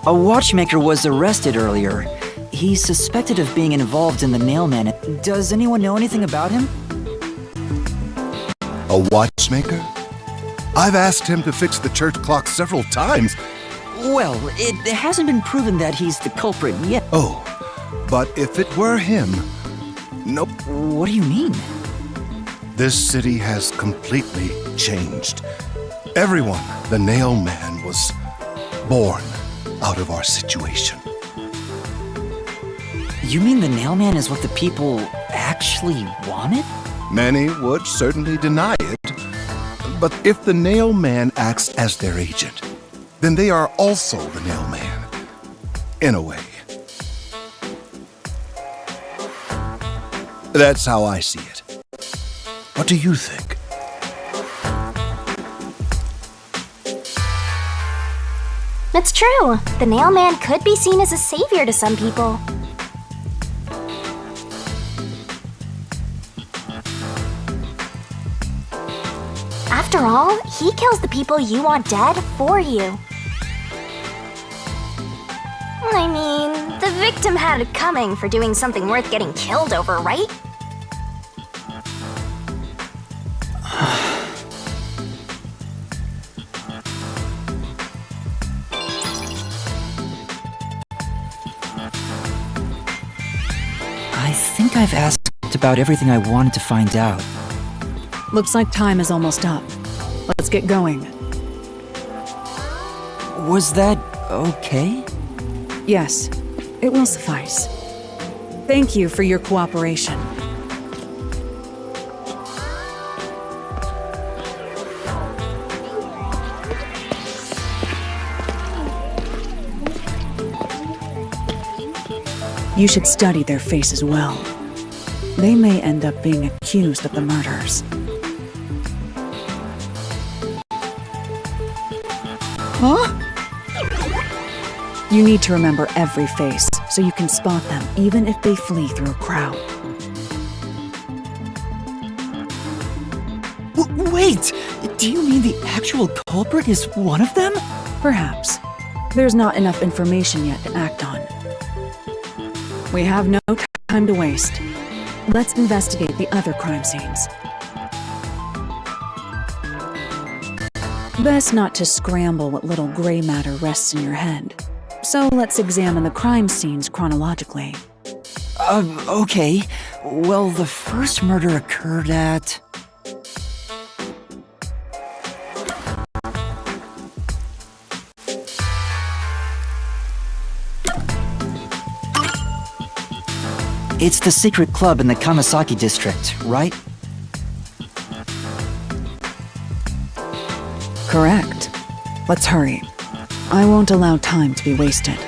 A watchmaker was arrested earlier. He's suspected of being involved in the Nailman. Does anyone know anything about him? A watchmaker? I've asked him to fix the church clock several times. Well, it hasn't been proven that he's the culprit yet. Oh, but if it were him... Nope. What do you mean? This city has completely changed. Everyone, the Nailman, was born out of our situation. You mean the Nailman is what the people actually wanted? Many would certainly deny it. But if the Nailman acts as their agent, then they are also the Nailman. In a way. That's how I see it. What do you think? It's true. The Nailman could be seen as a savior to some people. After all, he kills the people you want dead for you. I mean, the victim had it coming for doing something worth getting killed over, right? I think I've asked about everything I wanted to find out. Looks like time is almost up. Let's get going. Was that okay? Yes, it will suffice. Thank you for your cooperation. You should study their faces well. They may end up being accused of the murders. Huh? You need to remember every face, so you can spot them even if they flee through a crowd. Wait! Do you mean the actual culprit is one of them? Perhaps. There's not enough information yet to act on. We have no time to waste. Let's investigate the other crime scenes. Best not to scramble what little gray matter rests in your head. So let's examine the crime scenes chronologically. Okay. Well, the first murder occurred at... It's the secret club in the Kamasaki district, right? Correct. Let's hurry. I won't allow time to be wasted.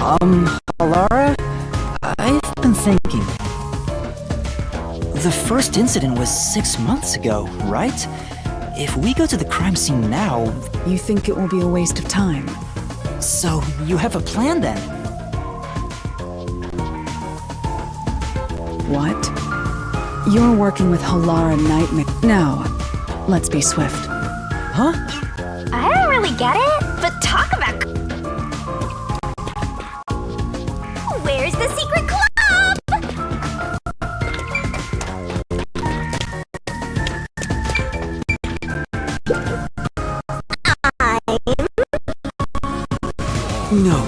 Alara, I've been thinking. The first incident was 6 months ago, right? If we go to the crime scene now... You think it will be a waste of time? So, you have a plan then? What? You're working with Halara Nightmare. Now, let's be swift. Huh? I don't really get it, but talk about... Where's the secret club? No.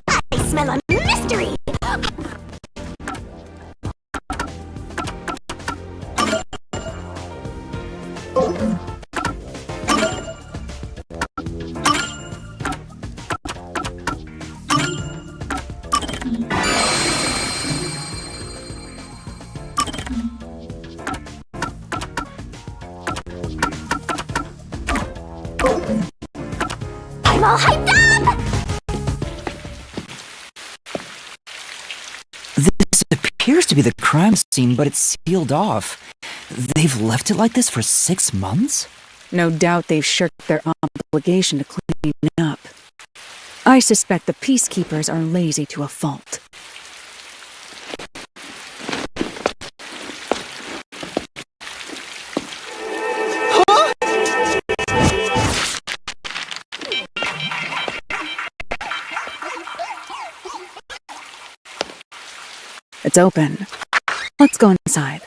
I smell a mystery! I'm all hyped up! This appears to be the crime scene, but it's sealed off. They've left it like this for 6 months? No doubt they've shirked their obligation to clean up. I suspect the peacekeepers are lazy to a fault. It's open. Let's go inside.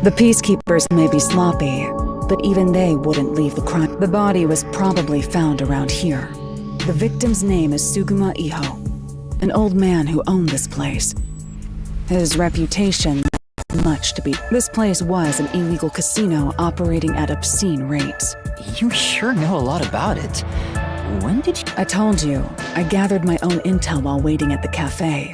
The peacekeepers may be sloppy, but even they wouldn't leave the crime. The body was probably found around here. The victim's name is Suguma Iho, an old man who owned this place. His reputation much to be. This place was an illegal casino operating at obscene rates. You sure know a lot about it. When did you... I told you, I gathered my own intel while waiting at the cafe.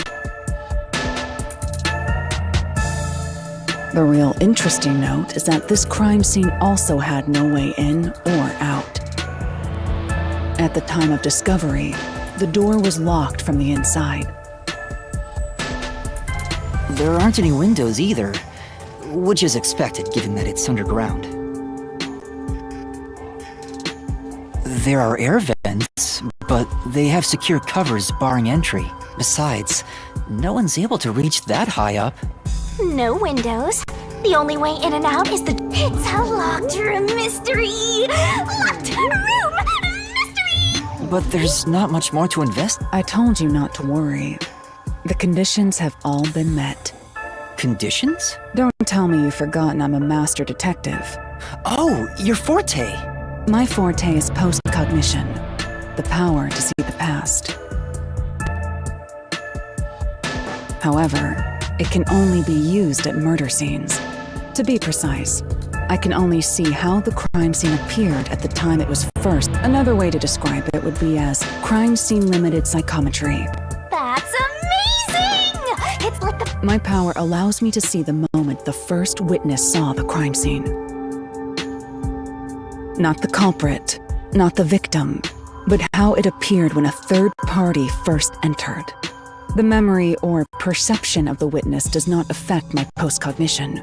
The real interesting note is that this crime scene also had no way in or out. At the time of discovery, the door was locked from the inside. There aren't any windows either, which is expected given that it's underground. There are air vents, but they have secure covers barring entry. Besides, no one's able to reach that high up. No windows. The only way in and out is the... It's a locked room mystery! Locked room mystery! But there's not much more to invest. I told you not to worry. The conditions have all been met. Conditions? Don't tell me you've forgotten I'm a master detective. Oh, your forte! My forte is post-cognition, the power to see the past. However, it can only be used at murder scenes. To be precise, I can only see how the crime scene appeared at the time it was first. Another way to describe it would be as crime scene limited psychometry. That's amazing! It's like the My power allows me to see the moment the first witness saw the crime scene. Not the culprit, not the victim, but how it appeared when a third party first entered. The memory or perception of the witness does not affect my postcognition.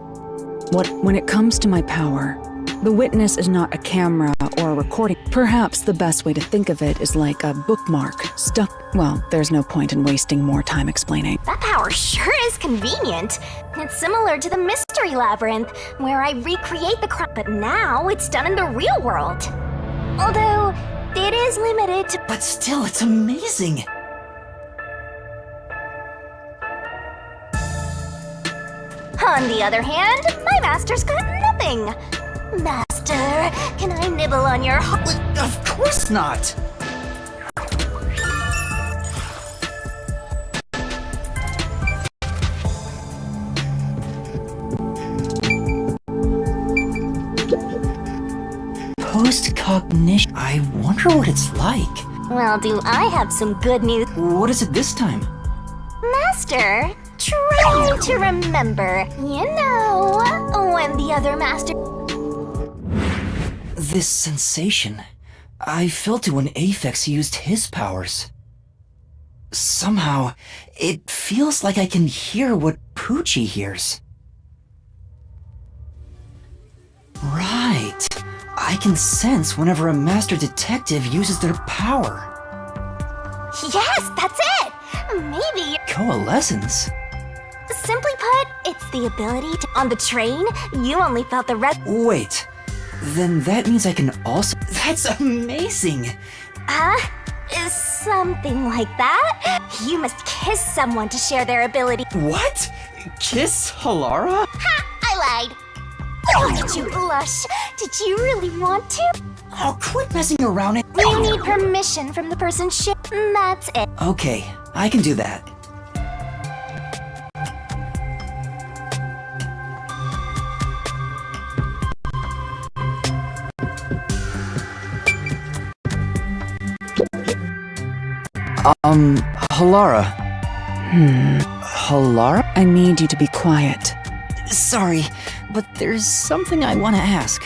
When it comes to my power, the witness is not a camera or a recording. Perhaps the best way to think of it is like a bookmark stuck. Well, there's no point in wasting more time explaining. That power sure is convenient. It's similar to the mystery labyrinth, where I recreate the crime, but now it's done in the real world. Although, it is limited to— But still, it's amazing. On the other hand, my master's got nothing. Master, can I nibble on your heart? Of course not. Postcognition. I wonder what it's like. Well, do I have some good news? What is it this time? Master, try to remember. You know, when the other master— This sensation. I felt it when Aphex used his powers. Somehow, it feels like I can hear what Poochie hears. Right. I can sense whenever a master detective uses their power. Yes, that's it! Maybe— Coalescence? Simply put, it's the ability to— On the train, you only felt the red— Wait. Then that means I can also— That's amazing! Something like that? You must kiss someone to share their ability. What? Kiss Halara? Ha! I lied. Look at you blush. Did you really want to? Oh, quit messing around it. You need permission from the person That's it. Okay, I can do that. Halara. Halara? I need you to be quiet. Sorry, but there's something I want to ask.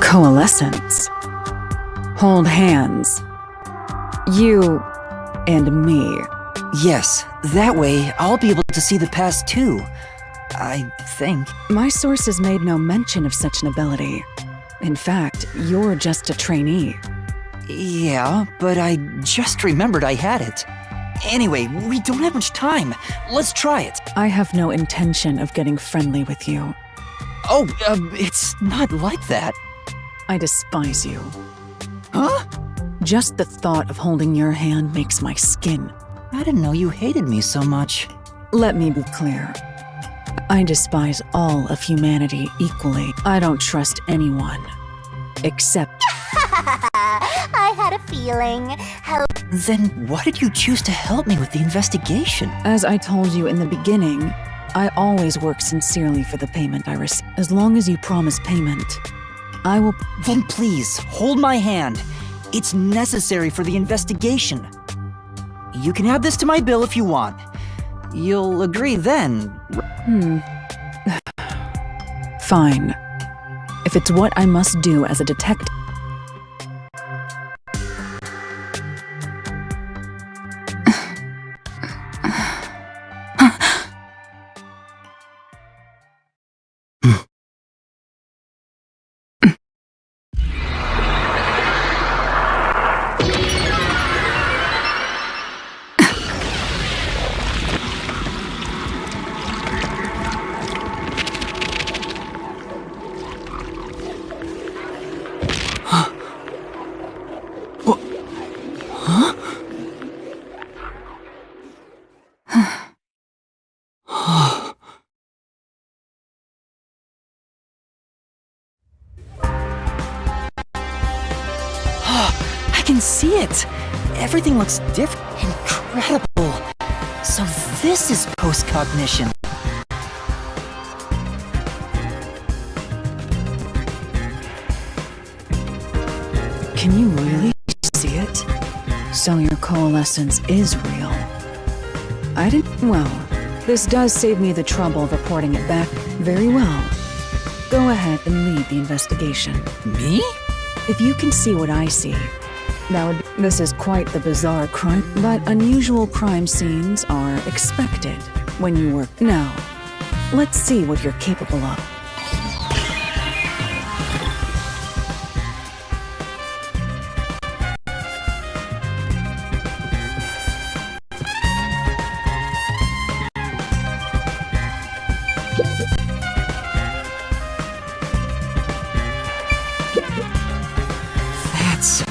Coalescence. Hold hands. You and me. Yes, that way I'll be able to see the past too. I think. My sources made no mention of such an ability. In fact, you're just a trainee. Yeah, but I just remembered I had it. Anyway, we don't have much time. Let's try it. I have no intention of getting friendly with you. Oh, it's not like that. I despise you. Huh? Just the thought of holding your hand makes my skin. I didn't know you hated me so much. Let me be clear. I despise all of humanity equally. I don't trust anyone. Except— I had a feeling. Then why did you choose to help me with the investigation? As I told you in the beginning, I always work sincerely for the payment I receive. As long as you promise payment, I will— Then please, hold my hand. It's necessary for the investigation. You can add this to my bill if you want. You'll agree then. Fine. If it's what I must do as a detective. I can see it. Everything looks different. Incredible. So this is postcognition. Can you really see it? So your coalescence is real. I didn't... Well, this does save me the trouble of reporting it back. Very well. Go ahead and lead the investigation. Me? If you can see what I see, that would be... This is quite the bizarre crime, but unusual crime scenes are expected when you work. Now, let's see what you're capable of. That's...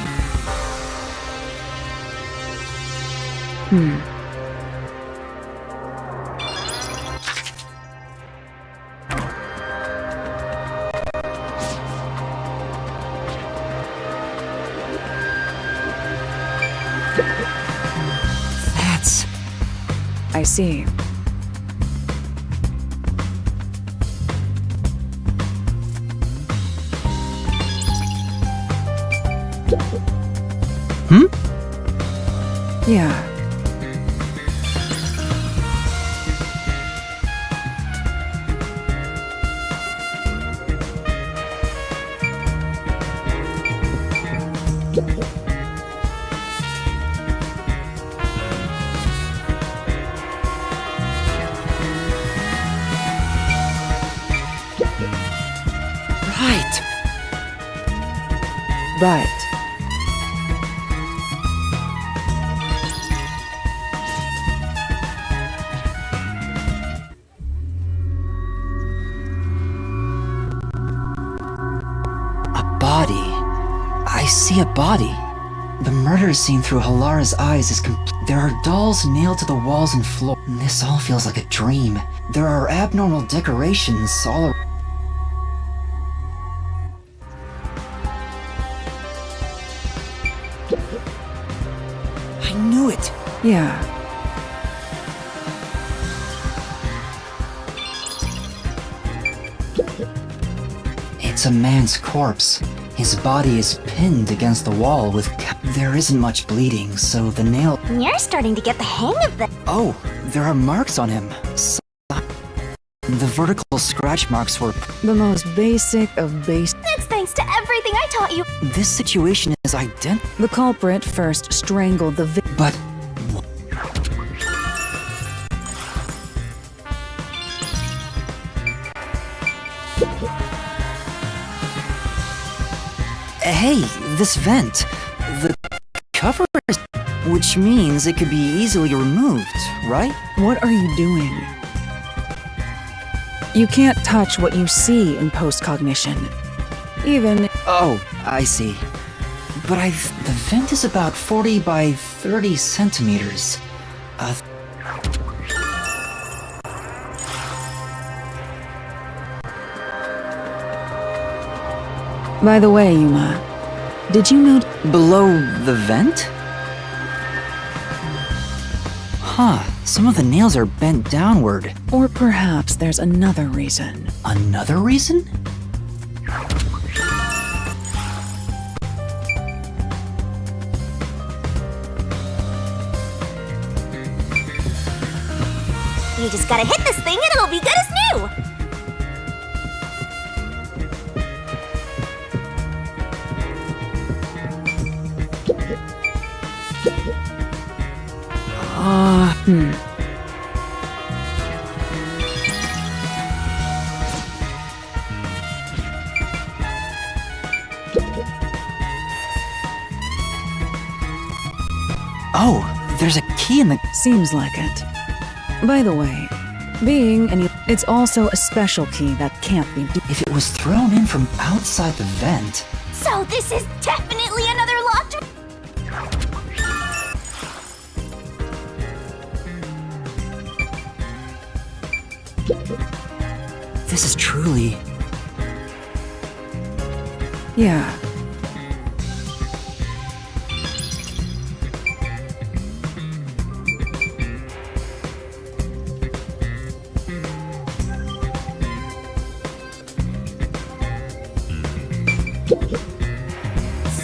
That's... I see. Yeah. Right. But Body. I see a body. The murder scene through Halara's eyes is There are dolls nailed to the walls and floor. This all feels like a dream. There are abnormal decorations all around. I knew it. yeah. It's a man's corpse. His body is pinned against the wall with... There isn't much bleeding, so the nail... You're starting to get the hang of this. Oh, there are marks on him. The vertical scratch marks were... The most basic of base. That's thanks to everything I taught you. This situation is identical. The culprit first strangled the victim. But... Hey, this vent. The cover is... Which means it could be easily removed, right? What are you doing? You can't touch what you see in postcognition. Even... Oh, I see. But the vent is about 40 by 30 centimeters. By the way, Yuma, did you note... Below the vent? Huh, some of the nails are bent downward. Or perhaps there's another reason. Another reason? You just gotta hit this thing and it'll be good as new. Oh, there's a key in the... Seems like it. By the way, it's also a special key that can't be... If it was thrown in from outside the vent... So this is definitely another locked... This is truly... Yeah.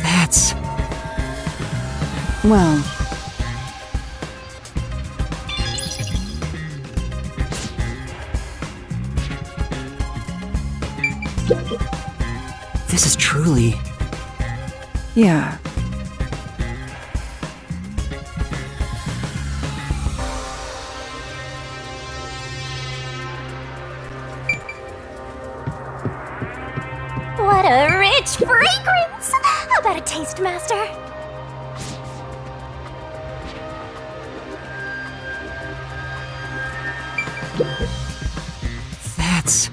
That's... Well, This is truly... yeah. What a rich fragrance! How about a taste, Master? That's...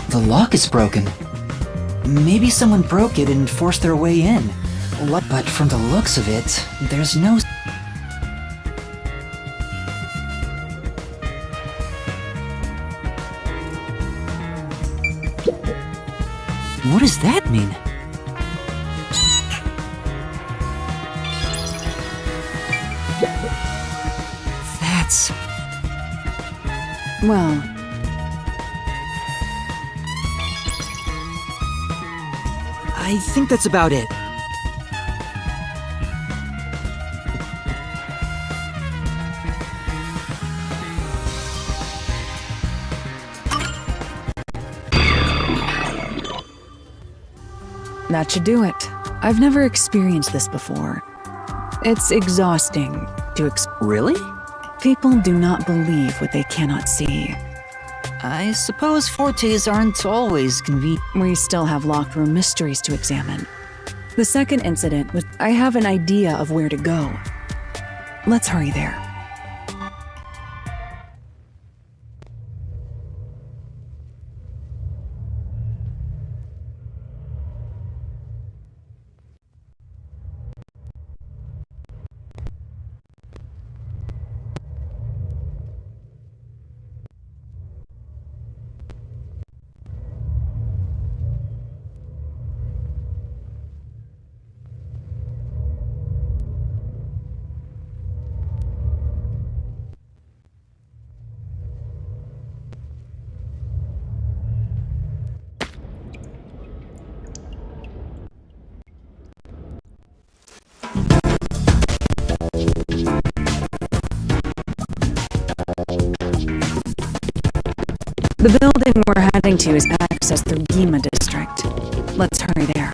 The lock is broken. Maybe someone broke it and forced their way in. But from the looks of it, there's no... What does that mean? That's... Well, I think that's about it. that should do it. I've never experienced this before. It's exhausting to Really? People do not believe what they cannot see. I suppose fortes aren't always convenient. We still have locked room mysteries to examine. The second incident was I have an idea of where to go. Let's hurry there. The building we're heading to is accessed through Gima District. Let's hurry there.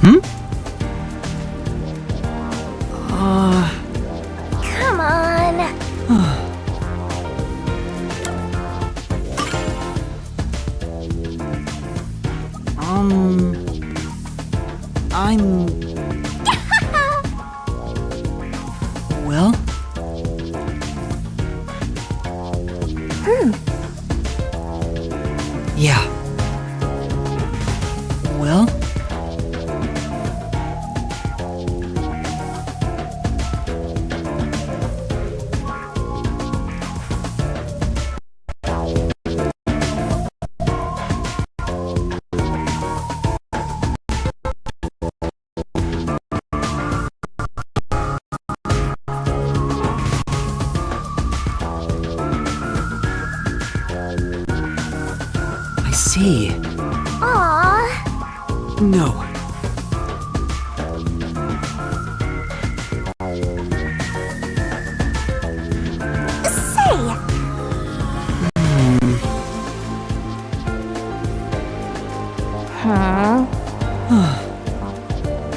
Come on. I'm... Well? Yeah. Well? I see. Aww. No. Say,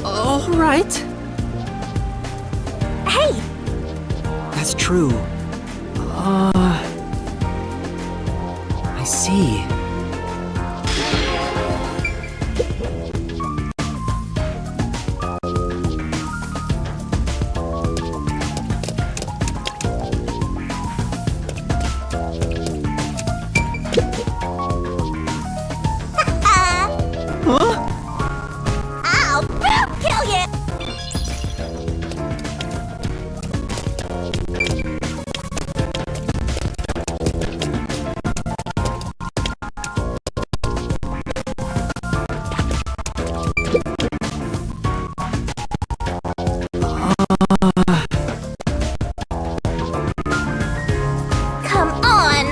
All right. hey, That's true. I see. I'll kill you. Come on.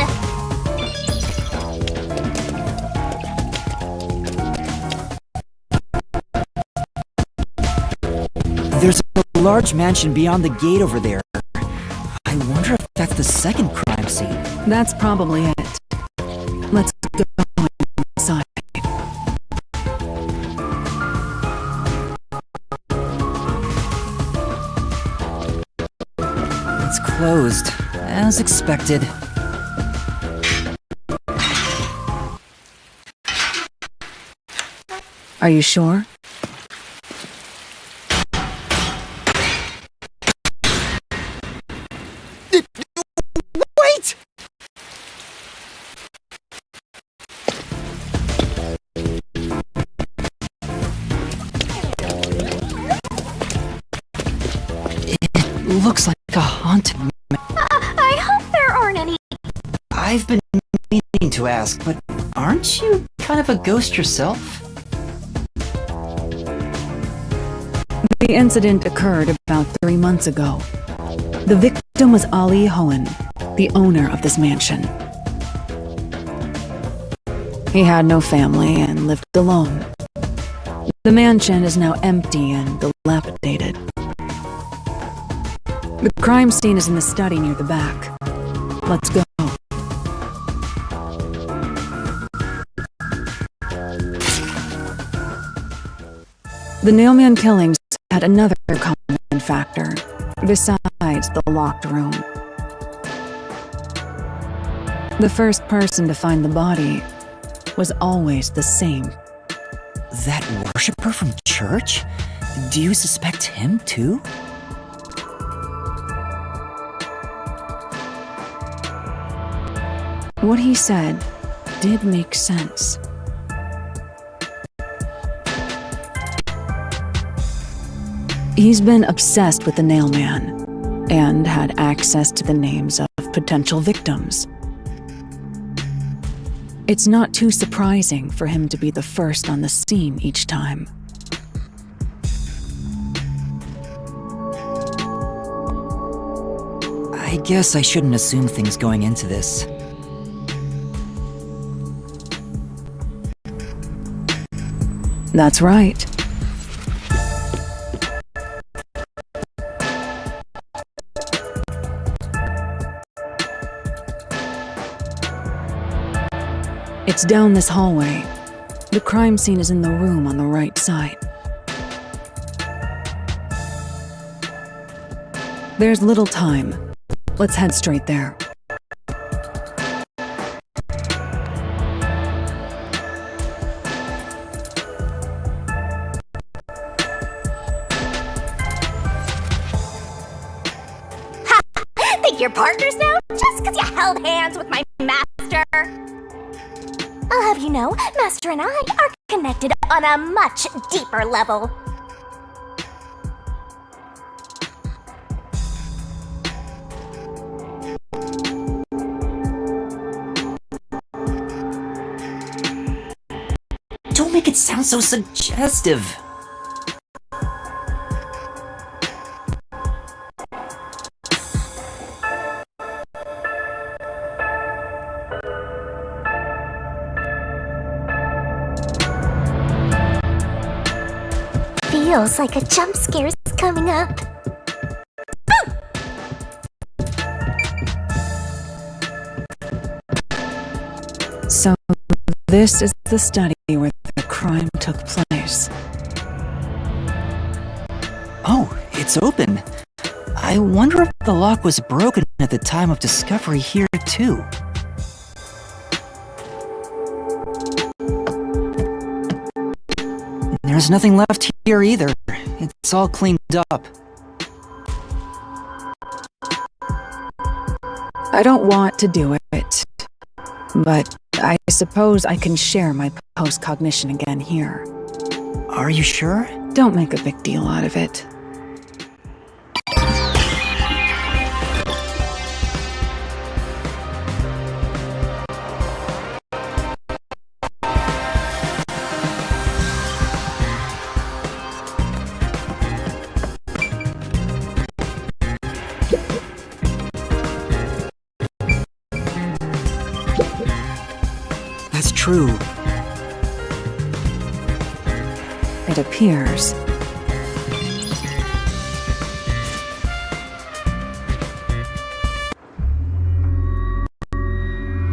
There's a large mansion beyond the gate over there. I wonder if that's the second crime scene. That's probably it. Let's go inside. It's closed, as expected. Are you sure? Wait! It looks like a haunted... I hope there aren't any. I've been meaning to ask, but aren't you kind of a ghost yourself? The incident occurred about 3 months ago. The victim was Ali Hohen, the owner of this mansion. He had no family and lived alone. The mansion is now empty and dilapidated. The crime scene is in the study near the back. Let's go. The Nailman killings had another common factor, besides the locked room. The first person to find the body was always the same. That worshiper from church? Do you suspect him too? What he said did make sense. He's been obsessed with the Nailman and had access to the names of potential victims. It's not too surprising for him to be the first on the scene each time. I guess I shouldn't assume things going into this. That's right. It's down this hallway. The crime scene is in the room on the right side. There's little time. Let's head straight there. Think you're partners now? Just because you held hands with my master? I'll have you know, Master and I are connected on a much deeper level. Don't make it sound so suggestive. Feels like a jump scare's coming up. So, this is the study where the crime took place. Oh, it's open. I wonder if the lock was broken at the time of discovery here, too. There's nothing left here either. It's all cleaned up. I don't want to do it, but I suppose I can share my post-cognition again here. Are you sure? Don't make a big deal out of it. That's true. It appears.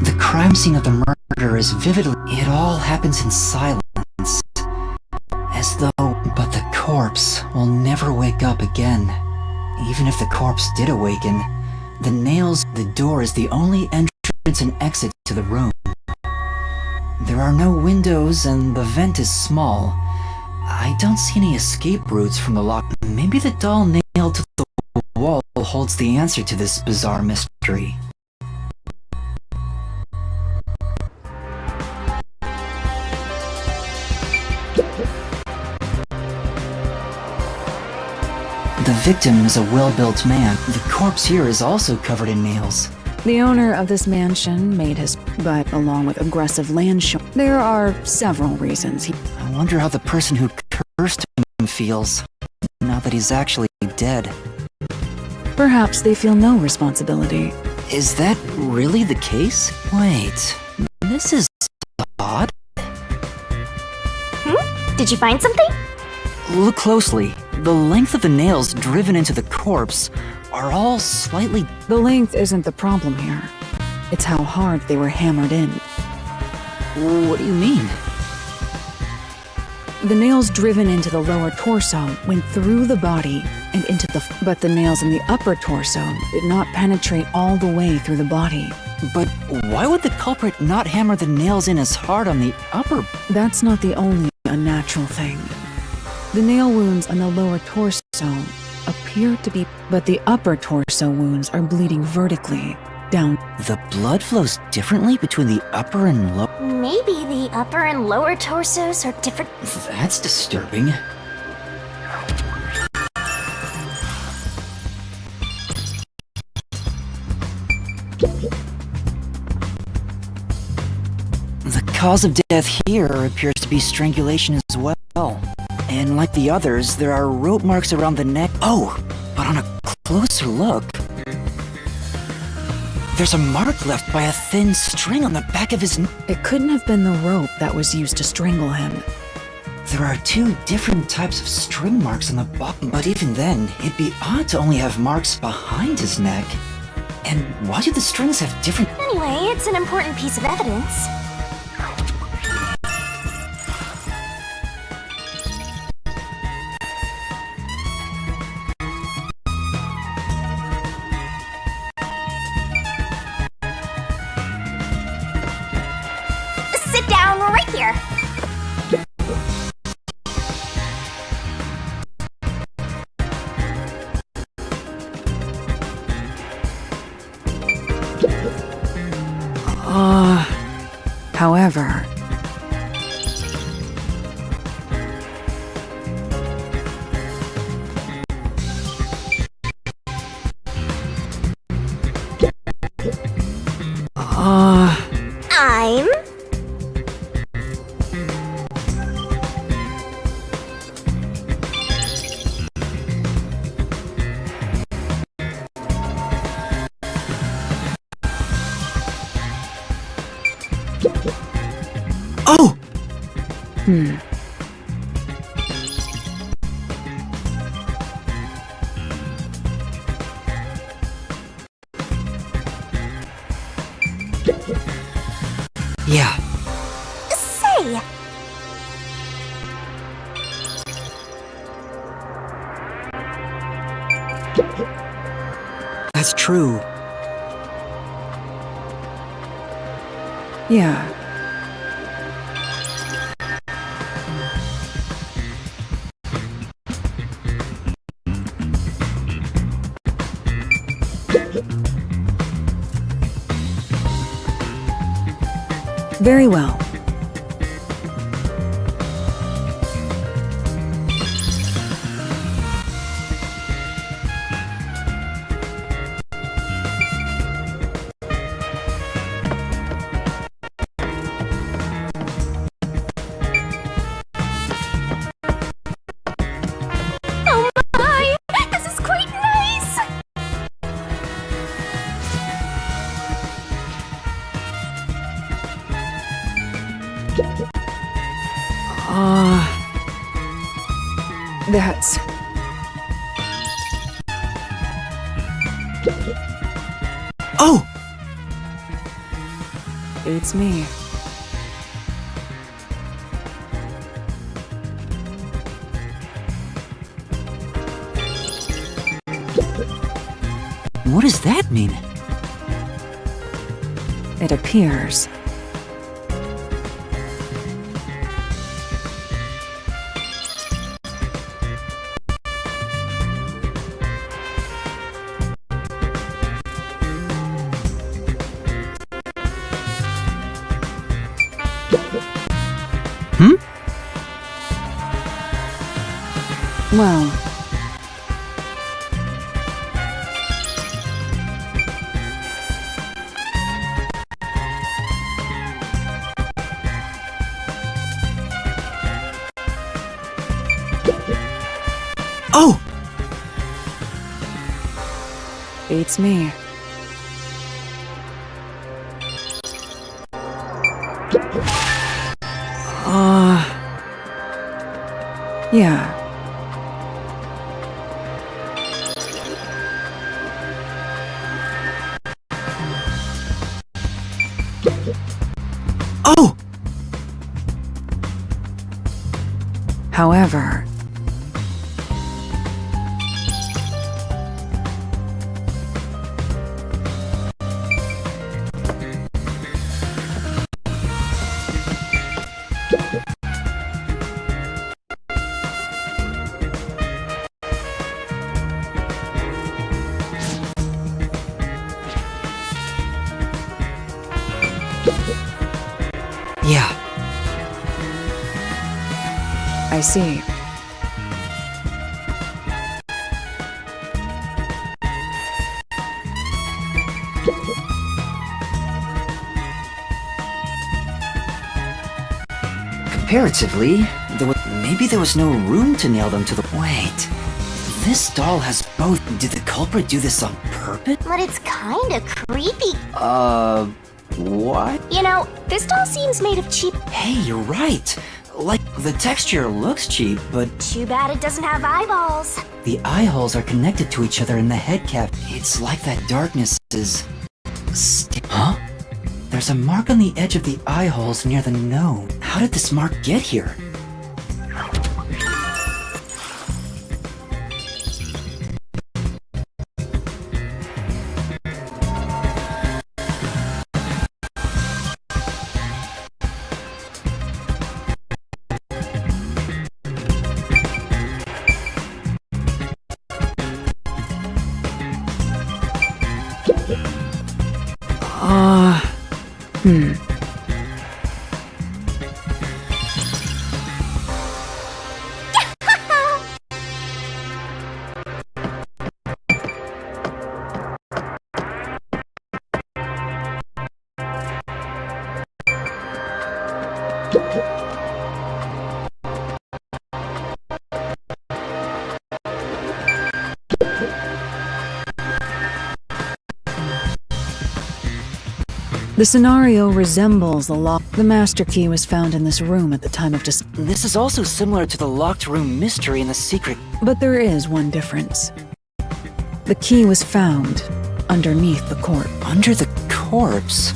The crime scene of the murder is vividly... It all happens in silence. As though... But the corpse will never wake up again. Even if the corpse did awaken, the nails... The door is the only entrance and exit to the room. There are no windows and the vent is small. I don't see any escape routes from the lock. Maybe the doll nailed to the wall holds the answer to this bizarre mystery. The victim is a well-built man. The corpse here is also covered in nails. The owner of this mansion made his... But along with aggressive land there are several reasons he... I wonder how the person who cursed him feels, now that he's actually dead. Perhaps they feel no responsibility. Is that really the case? Wait, this is odd. Did you find something? Look closely. The length of the nails driven into the corpse are all slightly... The length isn't the problem here. It's how hard they were hammered in. What do you mean? The nails driven into the lower torso went through the body and into the... But the nails in the upper torso did not penetrate all the way through the body. But why would the culprit not hammer the nails in as hard on the upper... That's not the only unnatural thing. The nail wounds on the lower torso appear to be... But the upper torso wounds are bleeding vertically down. The blood flows differently between the upper and lower... Maybe the upper and lower torsos are different. That's disturbing. The cause of death here appears to be strangulation as well. And like the others, there are rope marks around the neck. Oh, but on a closer look, there's a mark left by a thin string on the back of his neck. It couldn't have been the rope that was used to strangle him. There are two different types of string marks on the bottom, but even then, it'd be odd to only have marks behind his neck. And why do the strings have different... Anyway, it's an important piece of evidence. However, I'm... Oh! Yeah, Say, that's true. yeah. Very well. oh my! This is quite nice! That's... Oh! It's me. What does that mean? It appears. Hmm? Well, Oh! it's me. Yeah. Oh! However, Yeah. I see. Comparatively, maybe there was no room to nail them to the... Wait. This doll has both. Did the culprit do this on purpose? But it's kinda creepy. What? You know, this doll seems made of cheap... Hey, you're right. Like, the texture looks cheap, but Too bad it doesn't have eyeballs. the eye holes are connected to each other in the head cap. It's like that darkness is... Huh? There's a mark on the edge of the eye holes near the nose. How did this mark get here? The scenario resembles the lock. The master key was found in this room at the time of This is also similar to the locked room mystery in the secret. But there is one difference. The key was found underneath the corpse. Under the corpse?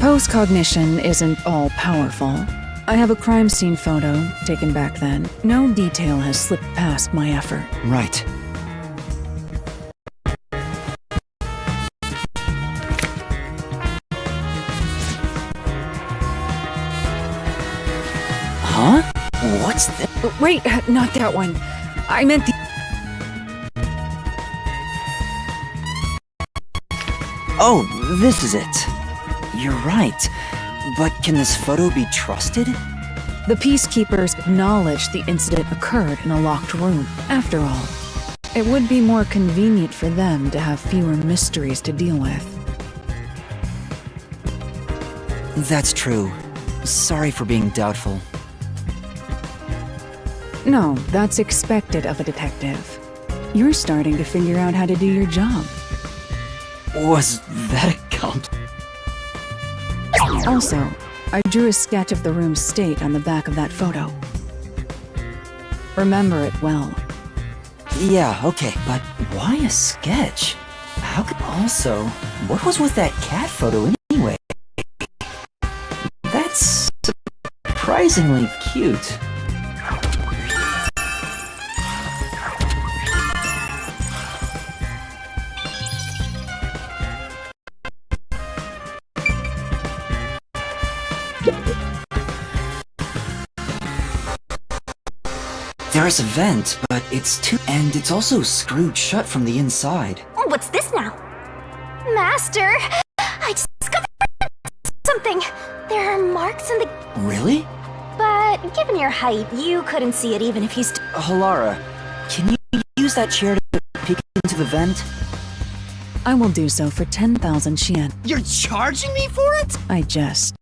Post-cognition isn't all-powerful. I have a crime scene photo taken back then. No detail has slipped past my effort. Right. Huh? What's this? Wait, not that one. I meant the... Oh, this is it. You're right. But can this photo be trusted? The peacekeepers acknowledged the incident occurred in a locked room. After all, it would be more convenient for them to have fewer mysteries to deal with. That's true. Sorry for being doubtful. No, that's expected of a detective. You're starting to figure out how to do your job. Was that a compliment? Also, I drew a sketch of the room's state on the back of that photo. Remember it well. Yeah, okay, but why a sketch? How could... Also, what was with that cat photo anyway? That's surprisingly cute. There's a vent, but it's and it's also screwed shut from the inside. What's this now? Master, I discovered something. There are marks in the... Really? But given your height, you couldn't see it even if you Halara, can you use that chair to peek into the vent? I will do so for 10,000 Xian. You're charging me for it? I jest.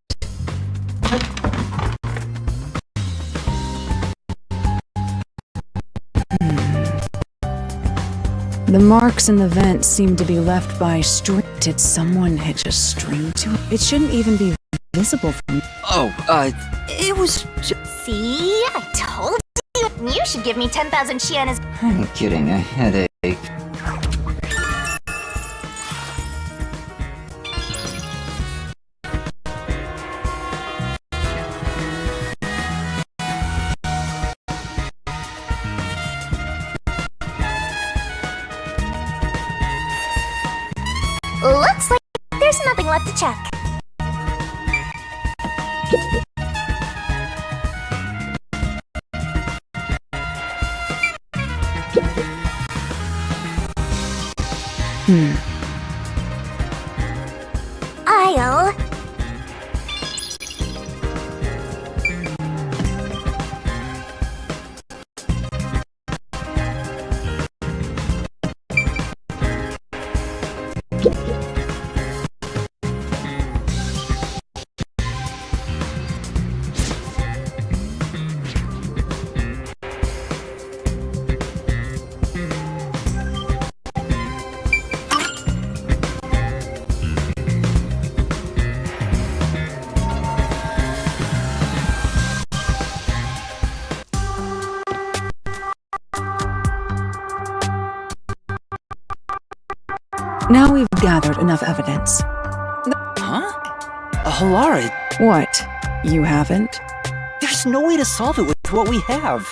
The marks in the vent seem to be left by string. Did someone hitch a string to it? It shouldn't even be visible from... It was See? I told you. You should give me 10,000 Xian as... I'm kidding, a headache. Looks like there's nothing left to check. I'll... Now we've gathered enough evidence. Huh? Halara, What? You haven't? there's no way to solve it with what we have.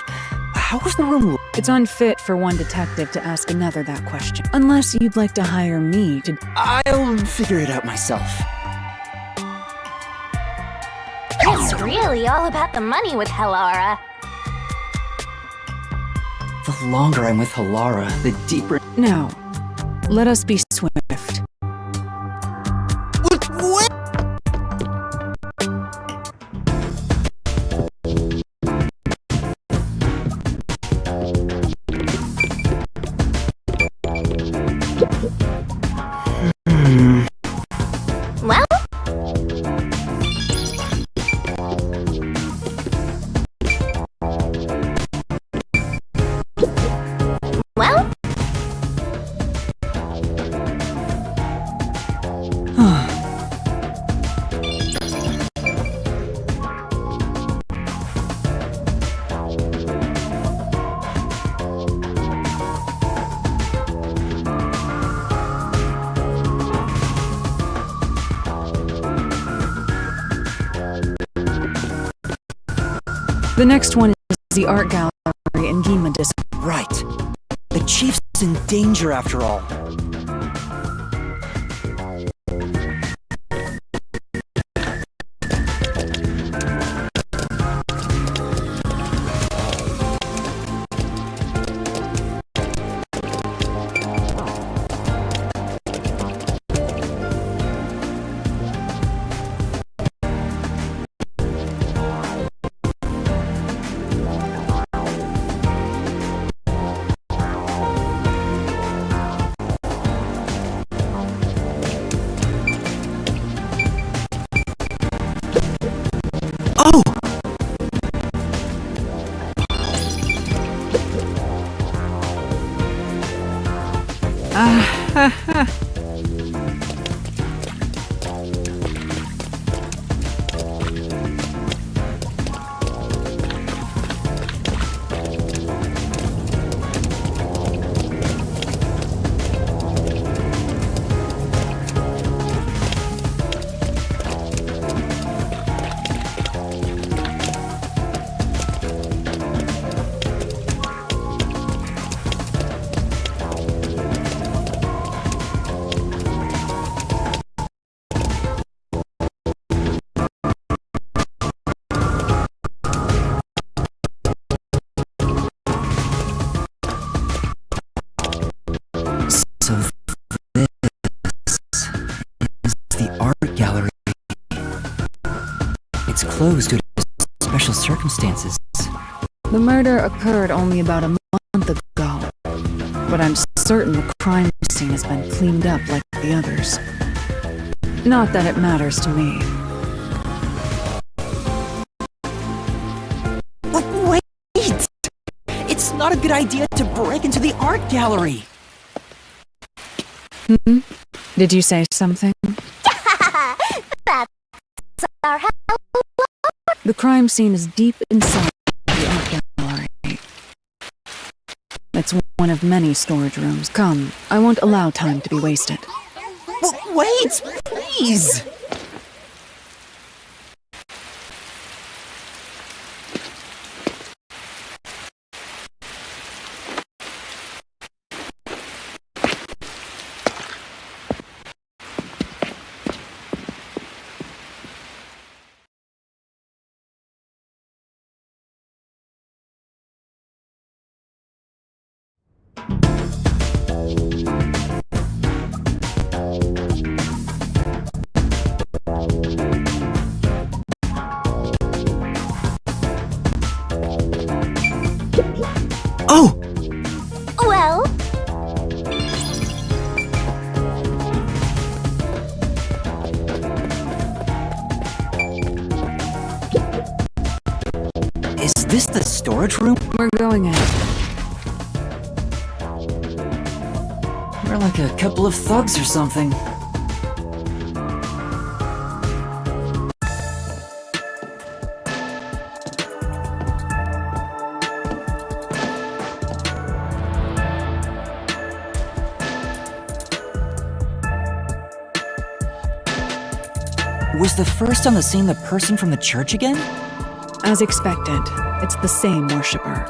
How was the room... It's unfit for one detective to ask another that question. Unless you'd like to hire me to... I'll figure it out myself. It's really all about the money with Halara. The longer I'm with Halara, the deeper... Now, let us be swift. What? Well, The next one is the art gallery in Gima district. Right. The chief's in danger after all. Oh! So this is the art gallery. It's closed due to special circumstances. The murder occurred only about a month ago, but I'm certain the crime scene has been cleaned up like the others. Not that it matters to me. Wait! It's not a good idea to break into the art gallery. Did you say something? That's our help. The crime scene is deep inside the art gallery. It's one of many storage rooms. Come, I won't allow time to be wasted. Wait! Please! Oh! Well, Is this the storage room? We're going in. We're like a couple of thugs or something. Was the first on the scene the person from the church again? As expected, it's the same worshipper.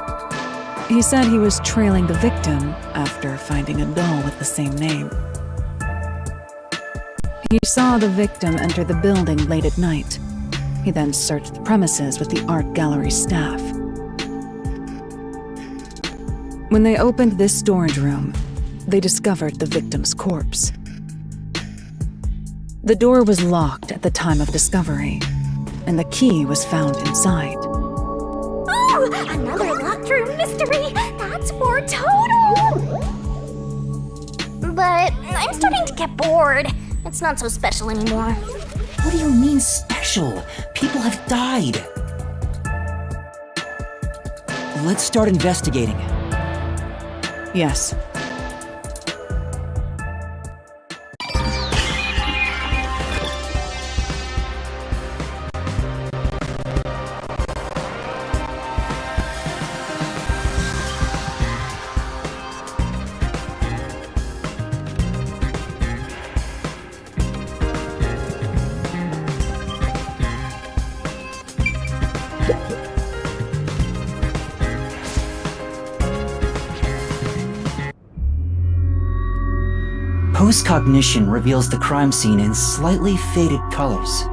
He said he was trailing the victim after finding a doll with the same name. He saw the victim enter the building late at night. He then searched the premises with the art gallery staff. When they opened this storage room, they discovered the victim's corpse. The door was locked at the time of discovery, and the key was found inside. ooh, another locked room mystery. That's for total. But I'm starting to get bored. It's not so special anymore. What do you mean special? People have died. Let's start investigating. Yes. Post-cognition reveals the crime scene in slightly faded colors.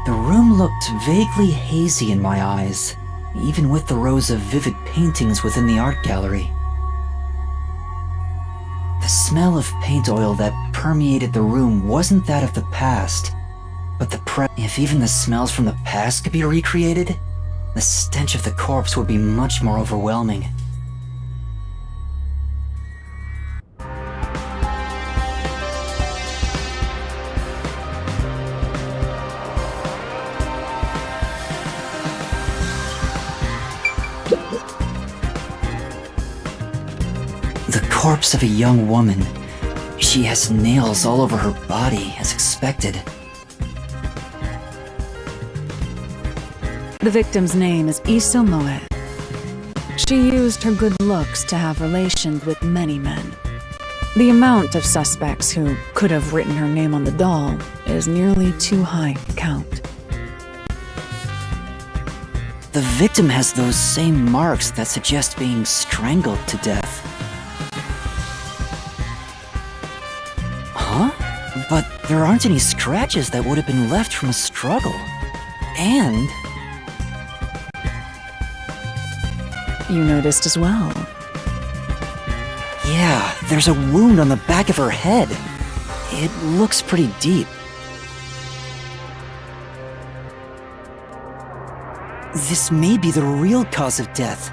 The room looked vaguely hazy in my eyes, even with the rows of vivid paintings within the art gallery. The smell of paint oil that permeated the room wasn't that of the past, but if even the smells from the past could be recreated, the stench of the corpse would be much more overwhelming. The corpse of a young woman. She has nails all over her body, as expected. The victim's name is Isomoe. She used her good looks to have relations with many men. The amount of suspects who could have written her name on the doll is nearly too high to count. The victim has those same marks that suggest being strangled to death. Huh? But there aren't any scratches that would have been left from a struggle. And... You noticed as well. yeah, there's a wound on the back of her head. It looks pretty deep. This may be the real cause of death.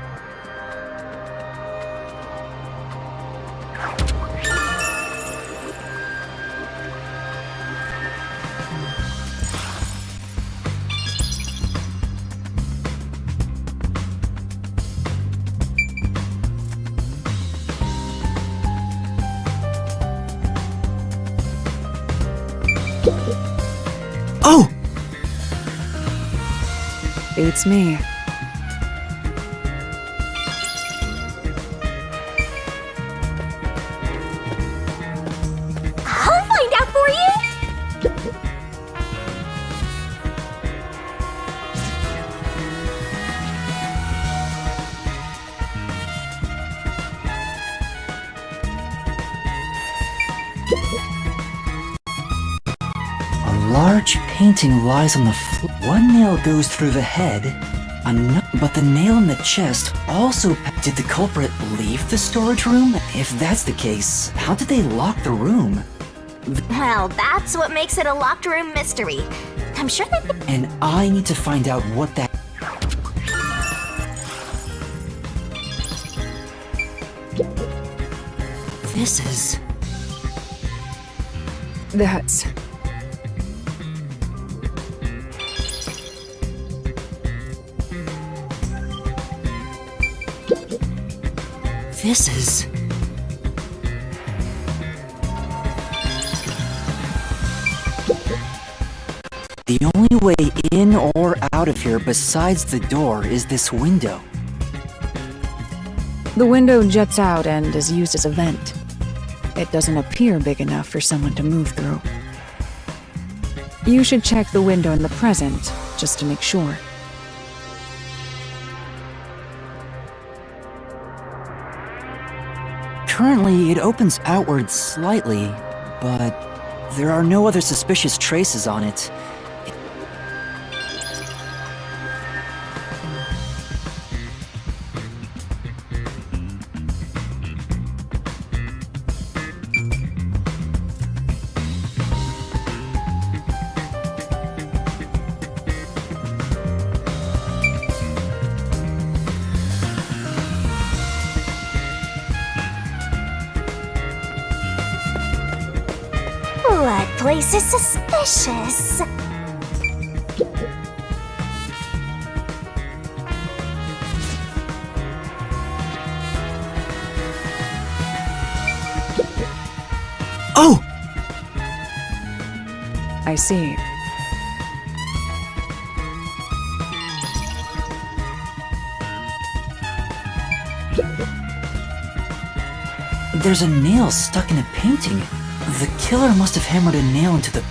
Oh! It's me. I'll find out for you! A large painting lies on the floor. One nail goes through the head, but the nail in the chest also... Did the culprit leave the storage room? If that's the case, how did they lock the room? Well, that's what makes it a locked room mystery. I'm sure that... And I need to find out what that... This is... That's... This is... The only way in or out of here besides the door is this window. The window juts out and is used as a vent. It doesn't appear big enough for someone to move through. You should check the window in the present, just to make sure. Currently, it opens outward slightly, but there are no other suspicious traces on it. That place is suspicious. Oh! I see. There's a nail stuck in a painting. The killer must have hammered a nail into the...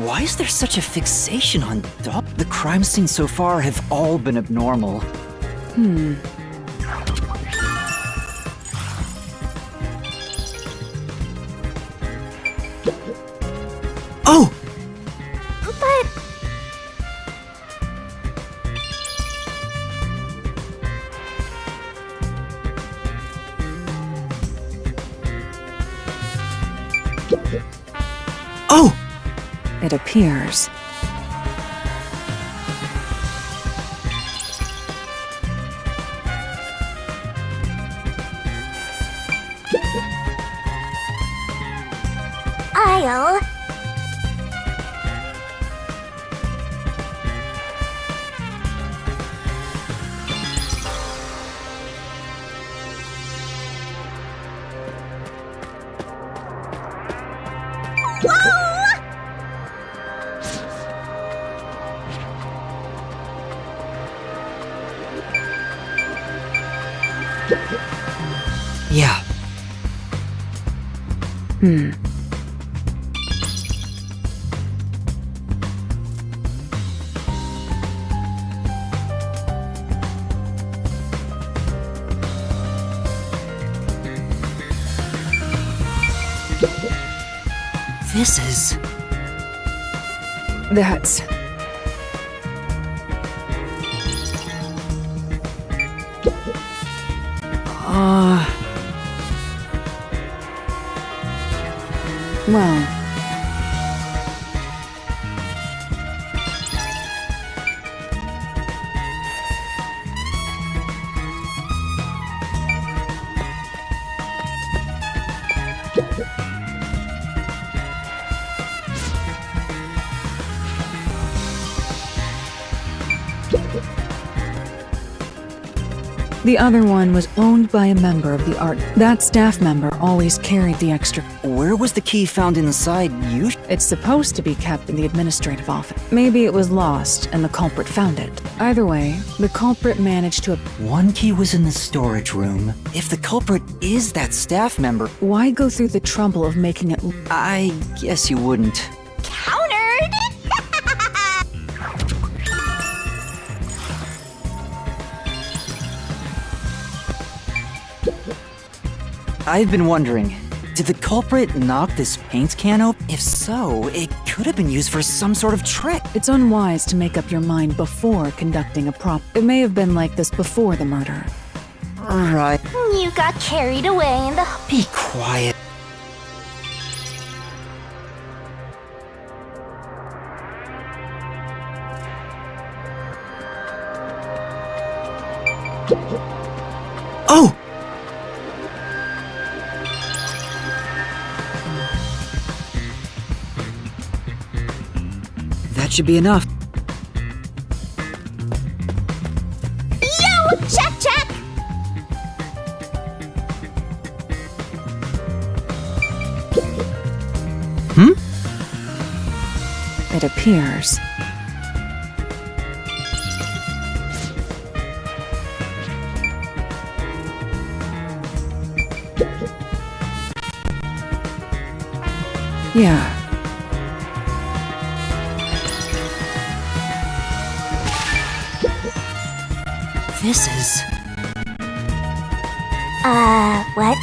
Why is there such a fixation on dog? The crime scenes so far have all been abnormal. Oh! But... Oh! It appears. I'll... Yeah. This is... That's... Well... The other one was owned by a member of the art. That staff member always carried the extra. Where was the key found inside you? It's supposed to be kept in the administrative office. Maybe it was lost and the culprit found it. Either way, the culprit managed to... One key was in the storage room. If the culprit is that staff member, Why go through the trouble of making it... I guess you wouldn't. Countered! I've been wondering, did the culprit knock this paint can open? If so, it could have been used for some sort of trick. It's unwise to make up your mind before conducting a prop. It may have been like this before the murder. Right. You got carried away in the... Be quiet. Oh! That should be enough. Yo! Check, check! It appears. Yeah. This is... What?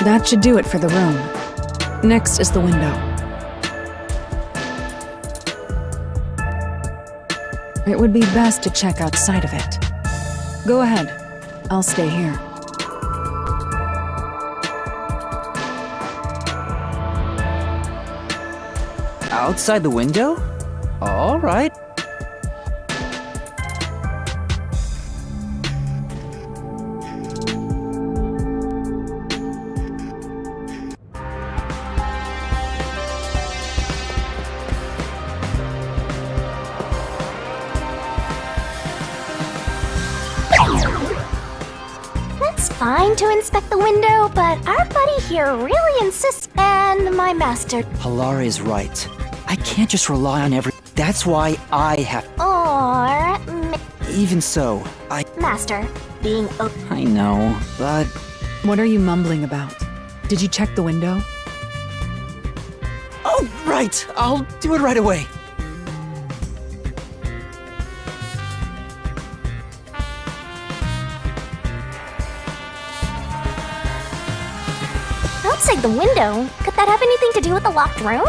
That should do it for the room. Next is the window. It would be best to check outside of it. Go ahead. I'll stay here. outside the window? All right. It's fine to inspect the window, but our buddy here really insists, and my master... Hilara is right. I can't just rely on every... That's why I have... Or... Even so, Master, being I know, but... What are you mumbling about? Did you check the window? Oh, right! I'll do it right away. outside the window. Could that have anything to do with the locked room?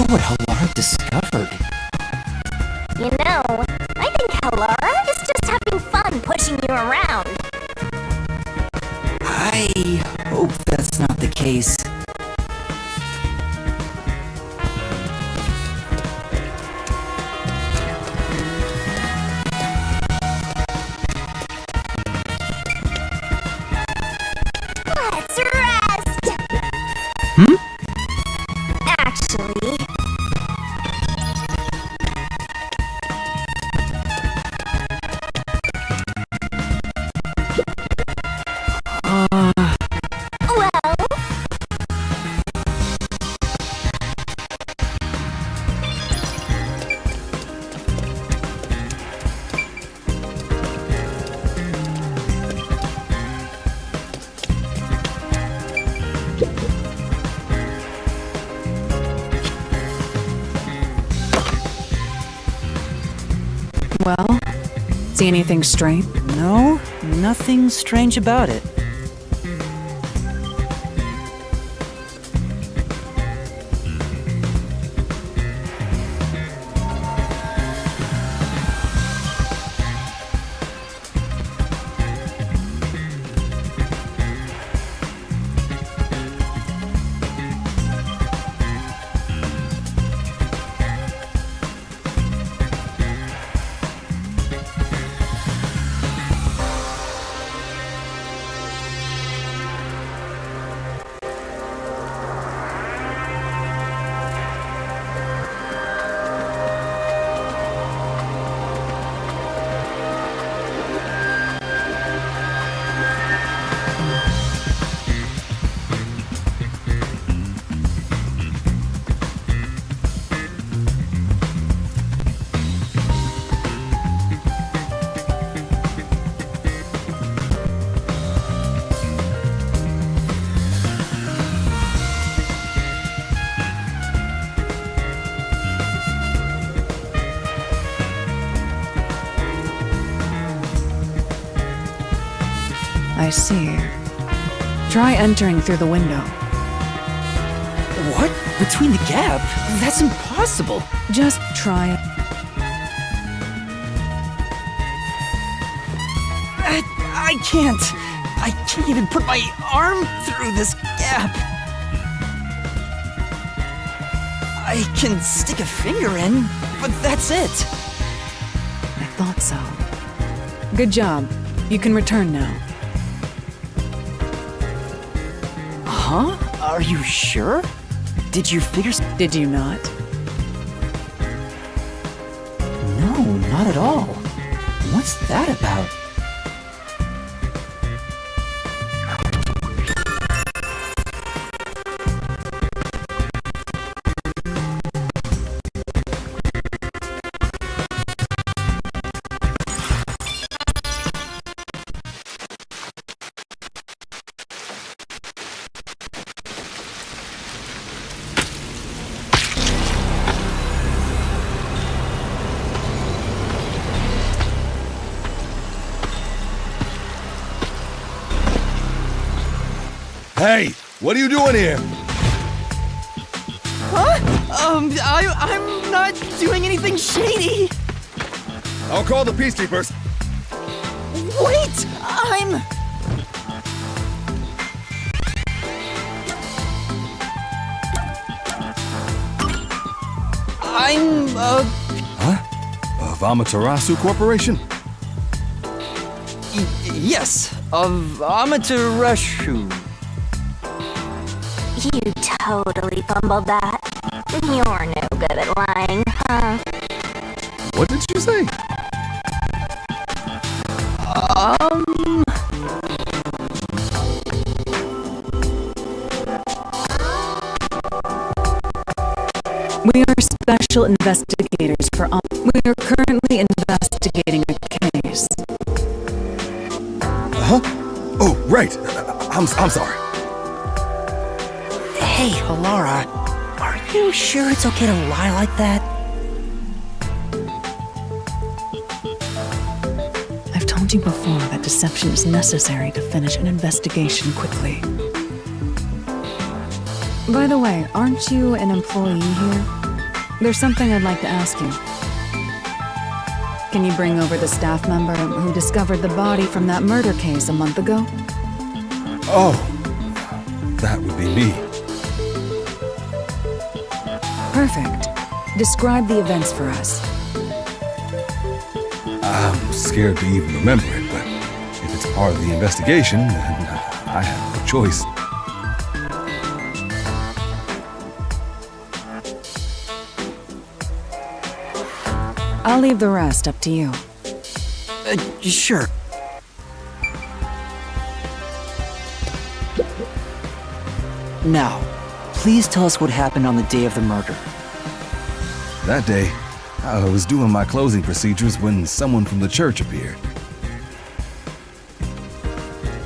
What Halara discovered. You know, I think Halara is just having fun pushing you around. I hope that's not the case. Let's rest! Actually... Well, see anything strange? No, nothing strange about it. I see. Try entering through the window. What? Between the gap? That's impossible. Just try it. I can't. I can't even put my arm through this gap. I can stick a finger in, but that's it. I thought so. Good job. You can return now. Huh? Are you sure? Did you figure Did you not? No, not at all. What's that about? Hey, what are you doing here? Huh? I'm not doing anything shady. I'll call the peacekeepers. Wait, Of Amaterasu Corporation? Yes, of Amaterasu. You totally fumbled that. You're no good at lying, huh? What did you say? We are special investigators for We are currently investigating a case. Huh? Oh, right. I'm sorry. Hey, Halara, are you sure it's okay to lie like that? I've told you before that deception is necessary to finish an investigation quickly. By the way, aren't you an employee here? There's something I'd like to ask you. Can you bring over the staff member who discovered the body from that murder case a month ago? Oh, that would be me. Perfect. Describe the events for us. I'm scared to even remember it, but if it's part of the investigation, then I have no choice. I'll leave the rest up to you. Sure. Now, please tell us what happened on the day of the murder. That day, I was doing my closing procedures when someone from the church appeared.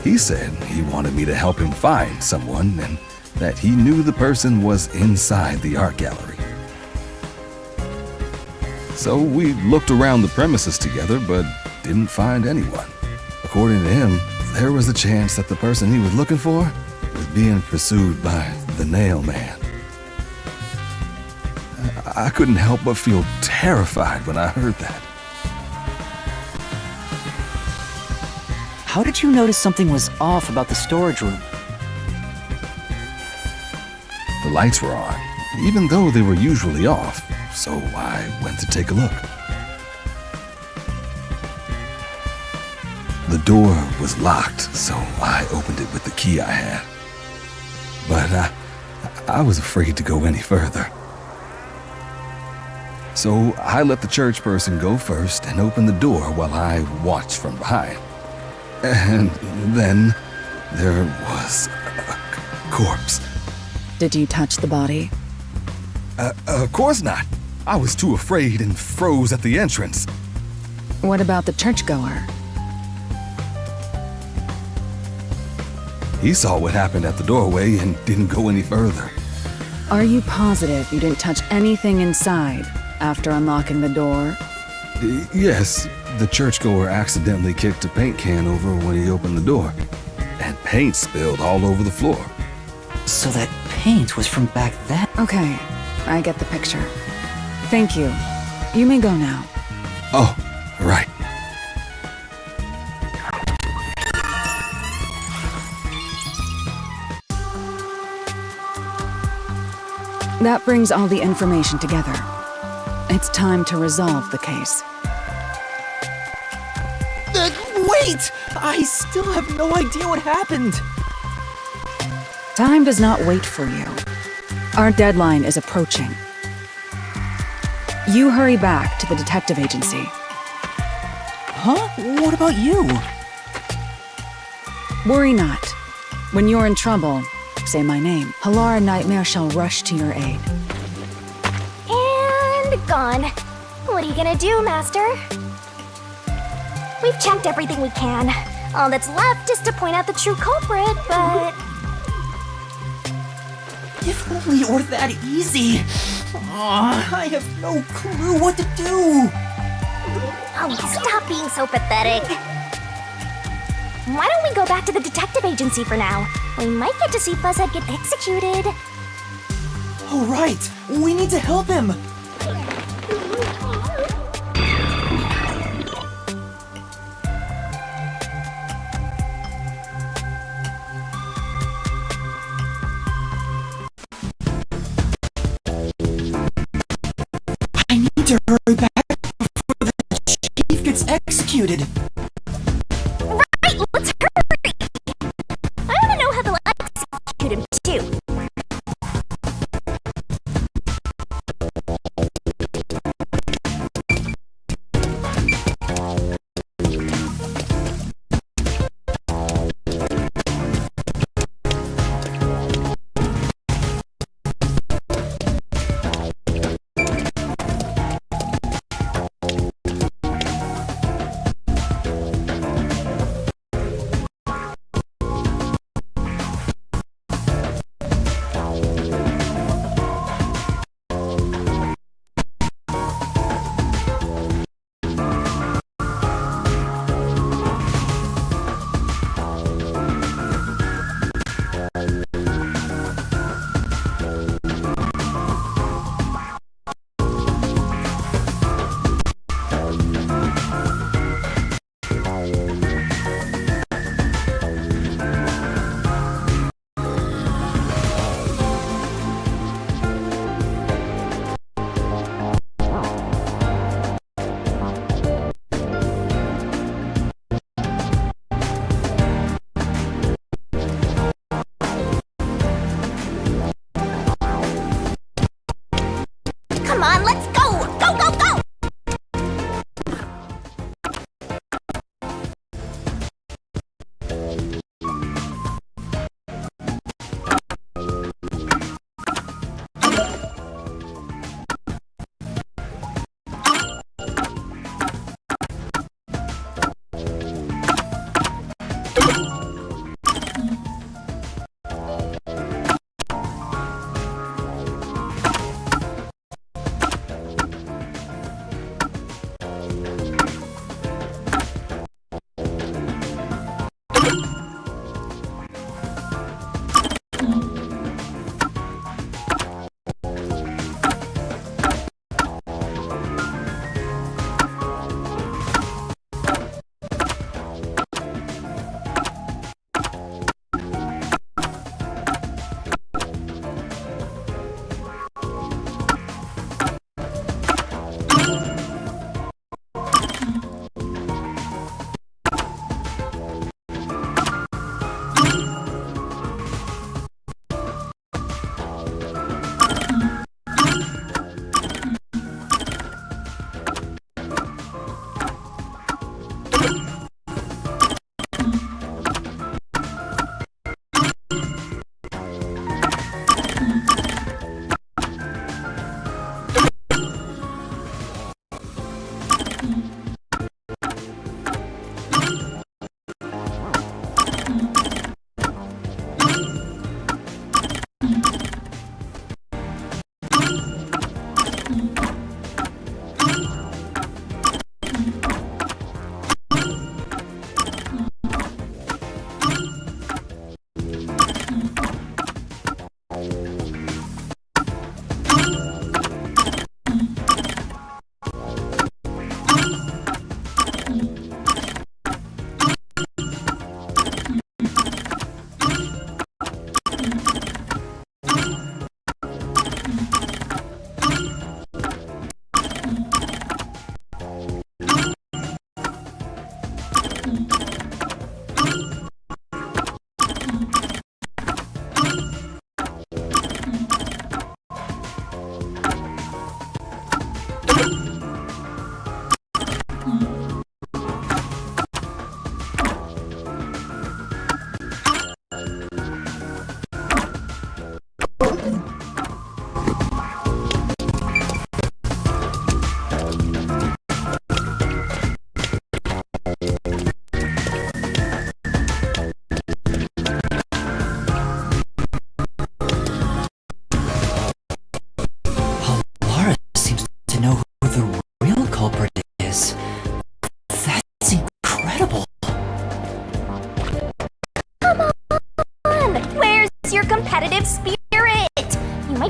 He said he wanted me to help him find someone and that he knew the person was inside the art gallery. So we looked around the premises together, but didn't find anyone. According to him, there was a chance that the person he was looking for was being pursued by the Nail Man. I couldn't help but feel terrified when I heard that. How did you notice something was off about the storage room? The lights were on, even though they were usually off, so I went to take a look. The door was locked, so I opened it with the key I had. But I was afraid to go any further. So I let the church person go first and open the door while I watched from behind. And then there was a corpse. Did you touch the body? Of course not. I was too afraid and froze at the entrance. What about the churchgoer? He saw what happened at the doorway and didn't go any further. Are you positive you didn't touch anything inside after unlocking the door? Yes, the churchgoer accidentally kicked a paint can over when he opened the door, and paint spilled all over the floor. So that paint was from back then? Okay, I get the picture. Thank you. You may go now. Oh, right. That brings all the information together. It's time to resolve the case. Wait! I still have no idea what happened. Time does not wait for you. Our deadline is approaching. You hurry back to the detective agency. Huh? What about you? Worry not. When you're in trouble, say my name. Halara Nightmare shall rush to your aid. And gone. What are you gonna do, Master? We've checked everything we can. All that's left is to point out the true culprit, but... If only it were that easy. I have no clue what to do. Oh, stop being so pathetic. Why don't we go back to the detective agency for now? We might get to see Fuzzhead get executed. Oh, right! We need to help him! I need to hurry back before the chief gets executed! Right, let's hurry! I wanna know how they'll execute him, too.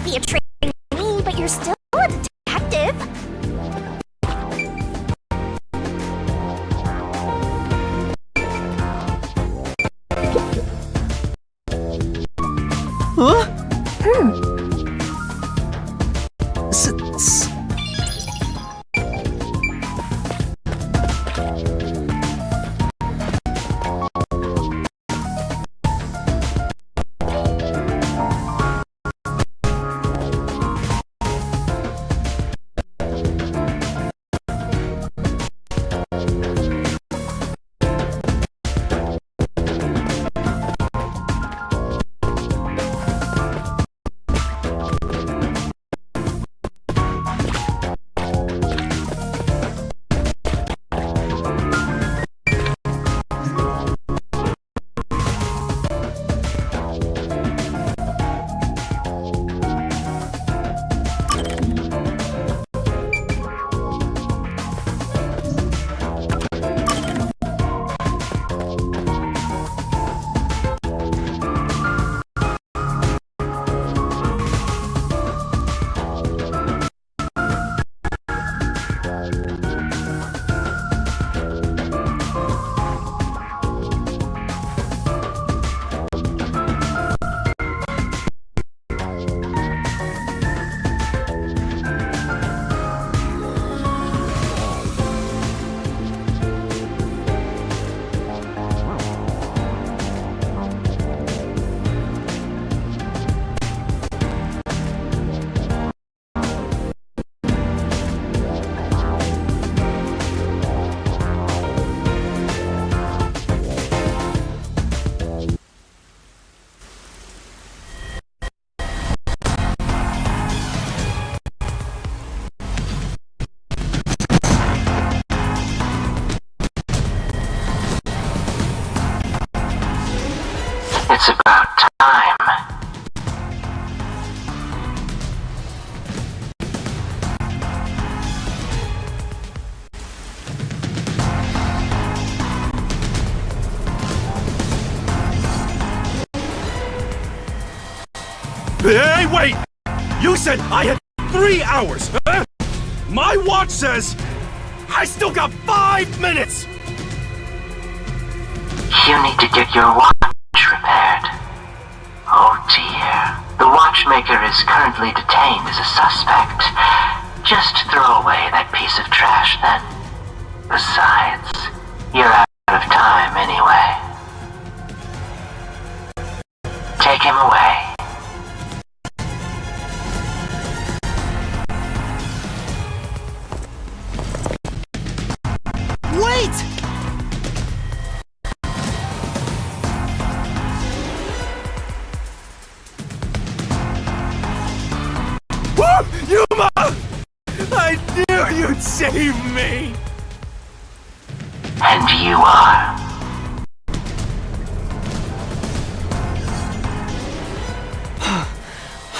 might be a trainee, but you're still a detective. Huh? It's about time. Hey, wait! You said I had 3 hours, huh? My watch says I still got 5 minutes! You need to get your watch repaired. Oh dear. The watchmaker is currently detained as a suspect. Just throw away that piece of trash then. Besides, you're out of time anyway. Take him away. Wait! Woo! Yuma! I knew you'd save me! And you are.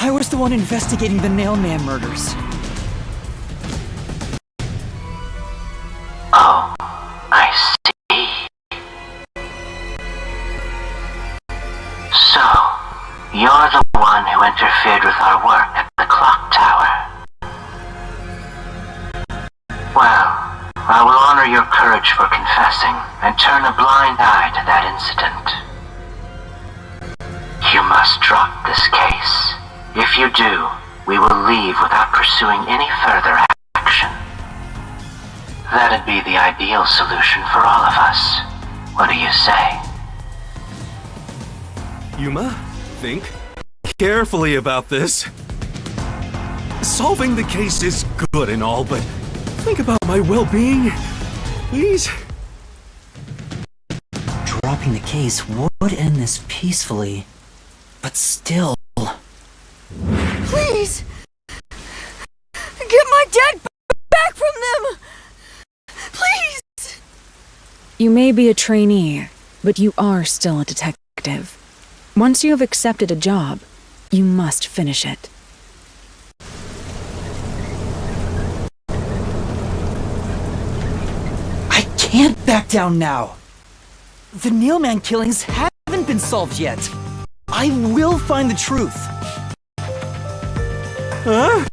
I was the one investigating the Nailman murders. Oh, I see. So, you're the one who interfered with our work at the clock tower. Well, I will honor your courage for confessing and turn a blind eye to that incident. You must drop this case. If you do, we will leave without pursuing any further action. That'd be the ideal solution for all of us. What do you say? Yuma, think carefully about this. Solving the case is good and all, but think about my well-being, please? Dropping the case would end this peacefully, but still... Please! Get my dad back from them! Please! You may be a trainee, but you are still a detective. Once you have accepted a job, you must finish it. I can't back down now. The Nailman killings haven't been solved yet. I will find the truth. Huh?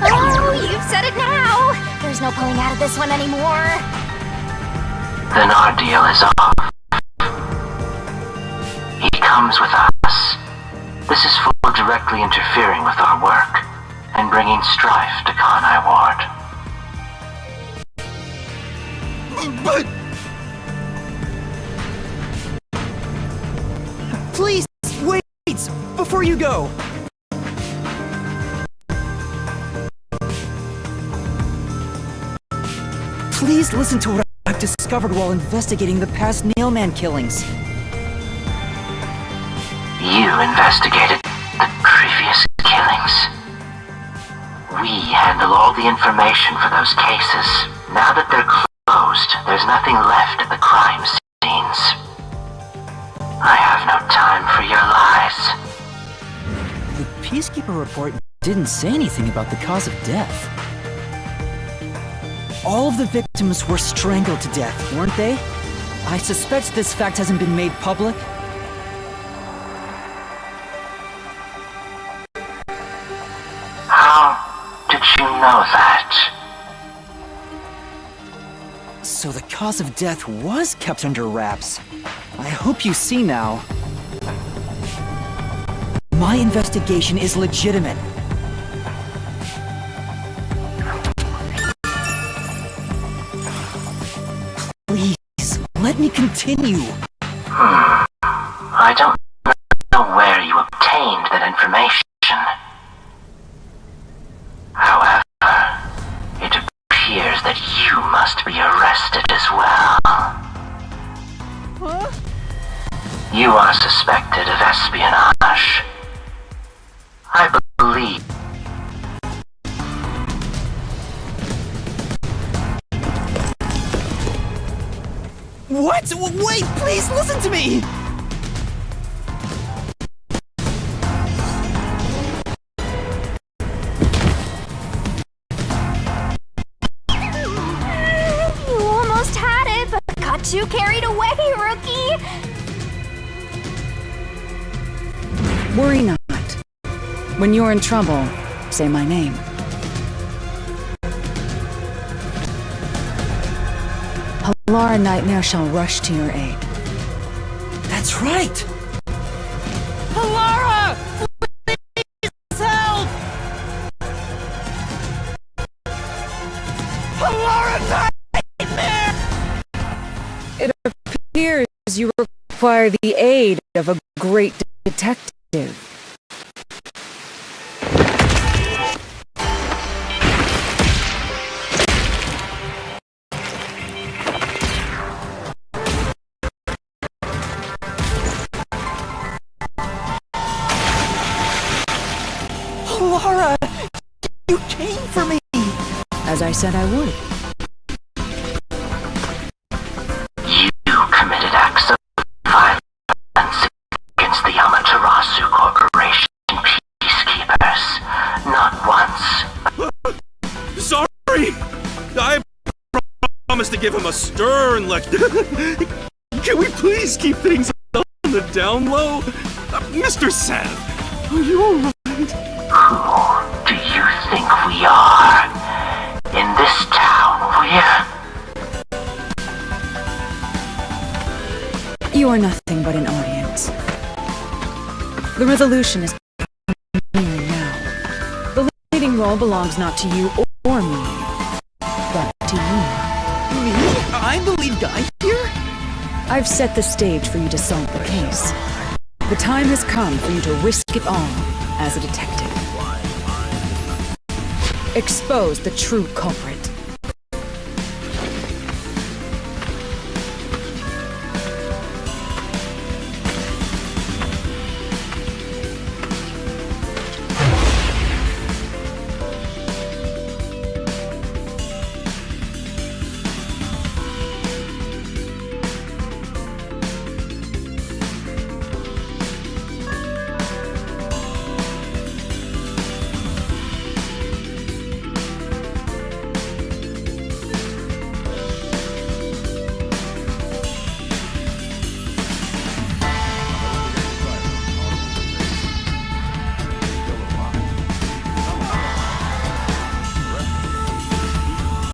Oh, you've said it now! There's no pulling out of this one anymore. Then our deal is off. He comes with us. This is for directly interfering with our work and bringing strife to Kanai Ward. But... Please, wait! Before you go! Please listen to what I've discovered while investigating the past Nailman killings. You investigated the previous killings. We handle all the information for those cases. Now that they're closed, there's nothing left at the crime scenes. I have no time for your lies. The Peacekeeper report didn't say anything about the cause of death. All of the victims were strangled to death, weren't they? I suspect this fact hasn't been made public. How did you know that? So the cause of death was kept under wraps. I hope you see now. My investigation is legitimate. Please, let me continue. I don't know where you obtained that information. However, it appears that you must be arrested as well. Huh? You are suspected of espionage. I believe. What? Wait, please listen to me! You almost had it, but got too carried away, rookie! Worry not. When you're in trouble, say my name. Halara Nightmare shall rush to your aid. That's right! Halara! Please help! Halara Nightmare! It appears you require the aid of a great detective. Halara! You came for me! As I said I would. You committed acts of violence against the Amaterasu Corporation peacekeepers. Not once. Sorry! I promised to give him a stern lecture. Can we please keep things on the down low? Mr. Sav, are you alright? Who do you think we are? In this town, You are nothing but an audience. The resolution is nearing now. The leading role belongs not to you or me, but to you. Me? I'm the lead guy here? I've set the stage for you to solve the case. The time has come for you to risk it all as a detective. Expose the true culprit.